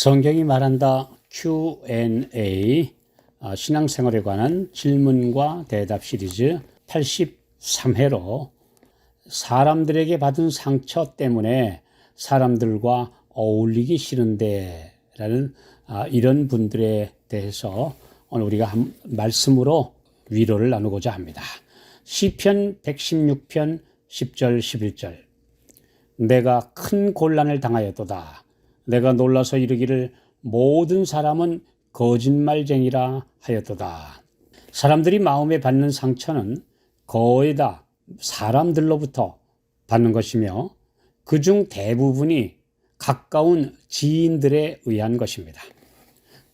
성경이 말한다 Q&A 신앙생활에 관한 질문과 대답 시리즈 83회로 사람들에게 받은 상처 때문에 사람들과 어울리기 싫은데 라는 이런 분들에 대해서 오늘 우리가 한 말씀으로 위로를 나누고자 합니다. 시편 116편 10절 11절 내가 큰 곤란을 당하였도다. 내가 놀라서 이르기를 모든 사람은 거짓말쟁이라 하였도다. 사람들이 마음에 받는 상처는 거의 다 사람들로부터 받는 것이며 그중 대부분이 가까운 지인들에 의한 것입니다.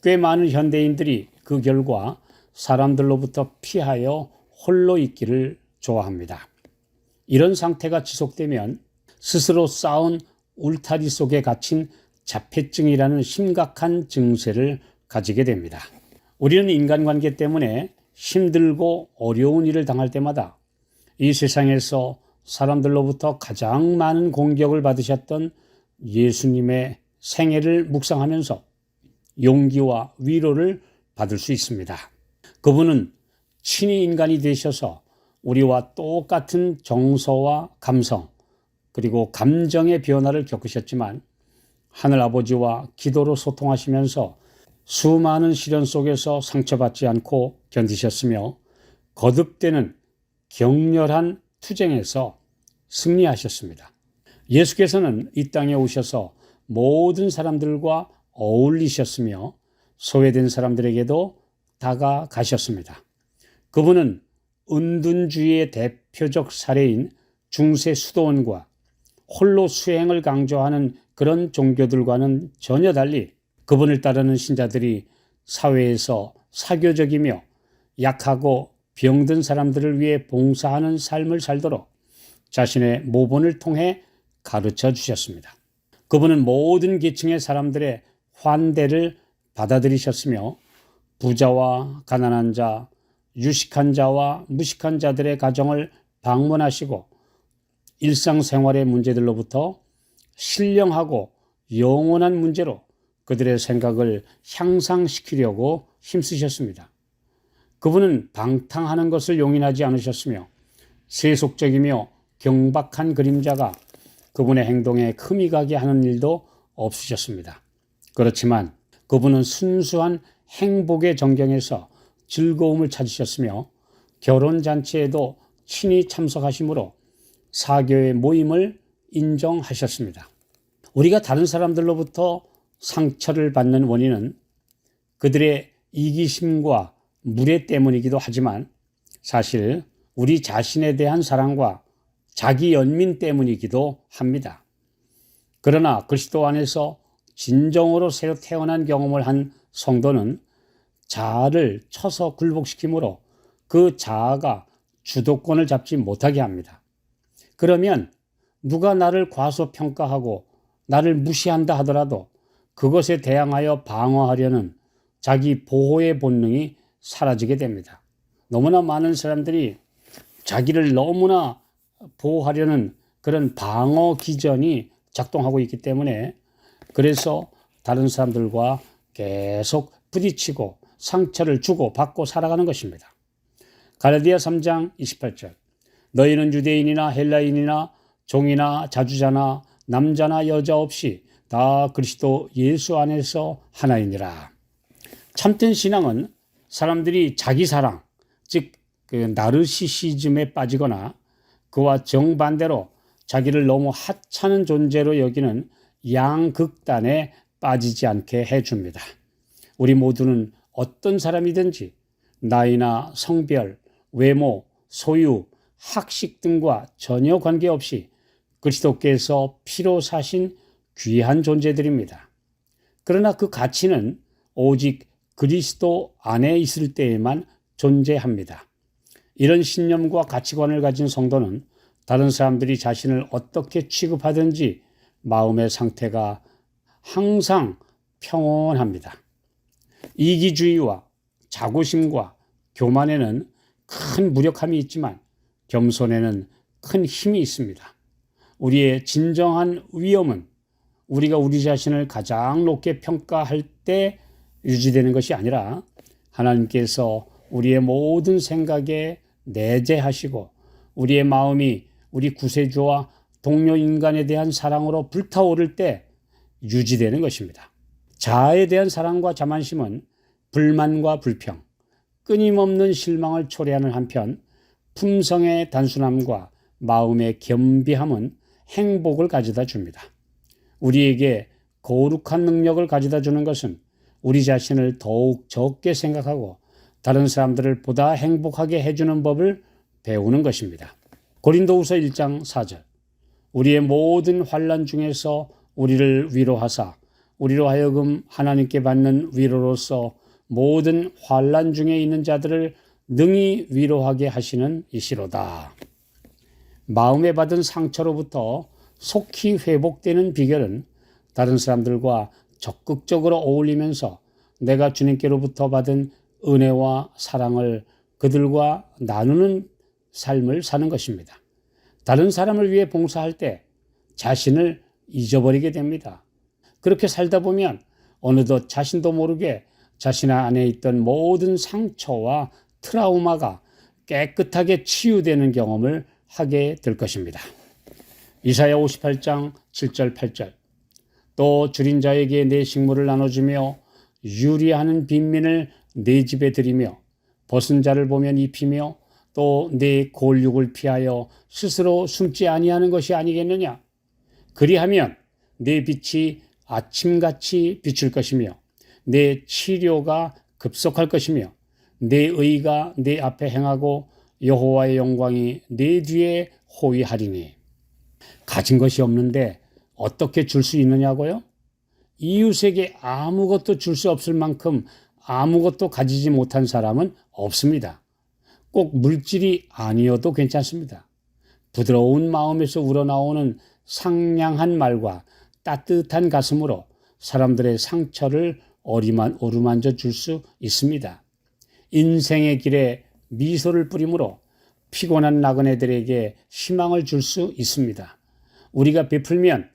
꽤 많은 현대인들이 그 결과 사람들로부터 피하여 홀로 있기를 좋아합니다. 이런 상태가 지속되면 스스로 쌓은 울타리 속에 갇힌 자폐증이라는 심각한 증세를 가지게 됩니다. 우리는 인간관계 때문에 힘들고 어려운 일을 당할 때마다 이 세상에서 사람들로부터 가장 많은 공격을 받으셨던 예수님의 생애를 묵상하면서 용기와 위로를 받을 수 있습니다. 그분은 친히 인간이 되셔서 우리와 똑같은 정서와 감성 그리고 감정의 변화를 겪으셨지만 하늘아버지와 기도로 소통하시면서 수많은 시련 속에서 상처받지 않고 견디셨으며 거듭되는 격렬한 투쟁에서 승리하셨습니다. 예수께서는 이 땅에 오셔서 모든 사람들과 어울리셨으며 소외된 사람들에게도 다가가셨습니다. 그분은 은둔주의의 대표적 사례인 중세 수도원과 홀로 수행을 강조하는 그런 종교들과는 전혀 달리 그분을 따르는 신자들이 사회에서 사교적이며 약하고 병든 사람들을 위해 봉사하는 삶을 살도록 자신의 모본을 통해 가르쳐 주셨습니다. 그분은 모든 계층의 사람들의 환대를 받아들이셨으며 부자와 가난한 자, 유식한 자와 무식한 자들의 가정을 방문하시고 일상생활의 문제들로부터 신령하고 영원한 문제로 그들의 생각을 향상시키려고 힘쓰셨습니다. 그분은 방탕하는 것을 용인하지 않으셨으며 세속적이며 경박한 그림자가 그분의 행동에 흠이 가게 하는 일도 없으셨습니다. 그렇지만 그분은 순수한 행복의 정경에서 즐거움을 찾으셨으며 결혼잔치에도 친히 참석하심으로 사교의 모임을 인정하셨습니다. 우리가 다른 사람들로부터 상처를 받는 원인은 그들의 이기심과 무례 때문이기도 하지만 사실 우리 자신에 대한 사랑과 자기 연민 때문이기도 합니다. 그러나 그리스도 안에서 진정으로 새로 태어난 경험을 한 성도는 자아를 쳐서 굴복시키므로 그 자아가 주도권을 잡지 못하게 합니다. 그러면 누가 나를 과소평가하고 나를 무시한다 하더라도 그것에 대항하여 방어하려는 자기 보호의 본능이 사라지게 됩니다. 너무나 많은 사람들이 자기를 너무나 보호하려는 그런 방어 기전이 작동하고 있기 때문에 그래서 다른 사람들과 계속 부딪히고 상처를 주고 받고 살아가는 것입니다. 갈라디아 3장 28절 너희는 유대인이나 헬라인이나 종이나 자주자나 남자나 여자 없이 다 그리스도 예수 안에서 하나이니라. 참된 신앙은 사람들이 자기 사랑, 즉 나르시시즘에 빠지거나 그와 정반대로 자기를 너무 하찮은 존재로 여기는 양극단에 빠지지 않게 해줍니다. 우리 모두는 어떤 사람이든지 나이나 성별, 외모, 소유, 학식 등과 전혀 관계없이 그리스도께서 피로 사신 귀한 존재들입니다. 그러나 그 가치는 오직 그리스도 안에 있을 때에만 존재합니다. 이런 신념과 가치관을 가진 성도는 다른 사람들이 자신을 어떻게 취급하든지 마음의 상태가 항상 평온합니다. 이기주의와 자고심과 교만에는 큰 무력함이 있지만 겸손에는 큰 힘이 있습니다. 우리의 진정한 위험은 우리가 우리 자신을 가장 높게 평가할 때 유지되는 것이 아니라 하나님께서 우리의 모든 생각에 내재하시고 우리의 마음이 우리 구세주와 동료 인간에 대한 사랑으로 불타오를 때 유지되는 것입니다. 자아에 대한 사랑과 자만심은 불만과 불평, 끊임없는 실망을 초래하는 한편 품성의 단순함과 마음의 겸비함은 행복을 가져다 줍니다. 우리에게 거룩한 능력을 가져다 주는 것은 우리 자신을 더욱 적게 생각하고 다른 사람들을 보다 행복하게 해주는 법을 배우는 것입니다. 고린도후서 1장 4절 우리의 모든 환난 중에서 우리를 위로하사 우리로 하여금 하나님께 받는 위로로서 모든 환난 중에 있는 자들을 능히 위로하게 하시는 이시로다. 마음에 받은 상처로부터 속히 회복되는 비결은 다른 사람들과 적극적으로 어울리면서 내가 주님께로부터 받은 은혜와 사랑을 그들과 나누는 삶을 사는 것입니다. 다른 사람을 위해 봉사할 때 자신을 잊어버리게 됩니다. 그렇게 살다 보면 어느덧 자신도 모르게 자신 안에 있던 모든 상처와 트라우마가 깨끗하게 치유되는 경험을 하게 될 것입니다. 이사야 58장 7절 8절 또 줄인 자에게 내 식물을 나눠주며 유리하는 빈민을 내 집에 들이며 벗은 자를 보면 입히며 또 내 골육을 피하여 스스로 숨지 아니하는 것이 아니겠느냐. 그리하면 내 빛이 아침같이 비출 것이며 내 치료가 급속할 것이며 내 의가 내 앞에 행하고 여호와의 영광이 내 뒤에 호위하리니. 가진 것이 없는데 어떻게 줄 수 있느냐고요? 이웃에게 아무것도 줄 수 없을 만큼 아무것도 가지지 못한 사람은 없습니다. 꼭 물질이 아니어도 괜찮습니다. 부드러운 마음에서 우러나오는 상냥한 말과 따뜻한 가슴으로 사람들의 상처를 어루만져 줄 수 있습니다. 인생의 길에 미소를 뿌림으로 피곤한 나그네들에게 희망을 줄 수 있습니다. 우리가 베풀면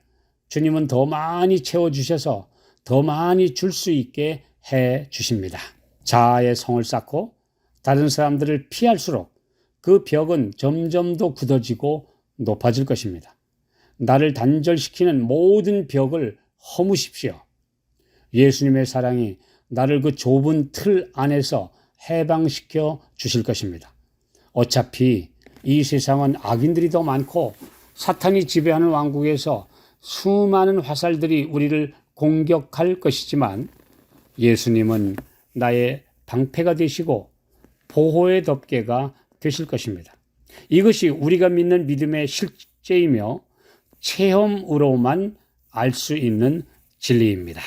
주님은 더 많이 채워주셔서 더 많이 줄 수 있게 해 주십니다. 자아의 성을 쌓고 다른 사람들을 피할수록 그 벽은 점점 더 굳어지고 높아질 것입니다. 나를 단절시키는 모든 벽을 허무십시오. 예수님의 사랑이 나를 그 좁은 틀 안에서 해방시켜 주실 것입니다. 어차피 이 세상은 악인들이 더 많고 사탄이 지배하는 왕국에서 수많은 화살들이 우리를 공격할 것이지만 예수님은 나의 방패가 되시고 보호의 덮개가 되실 것입니다. 이것이 우리가 믿는 믿음의 실제이며 체험으로만 알 수 있는 진리입니다.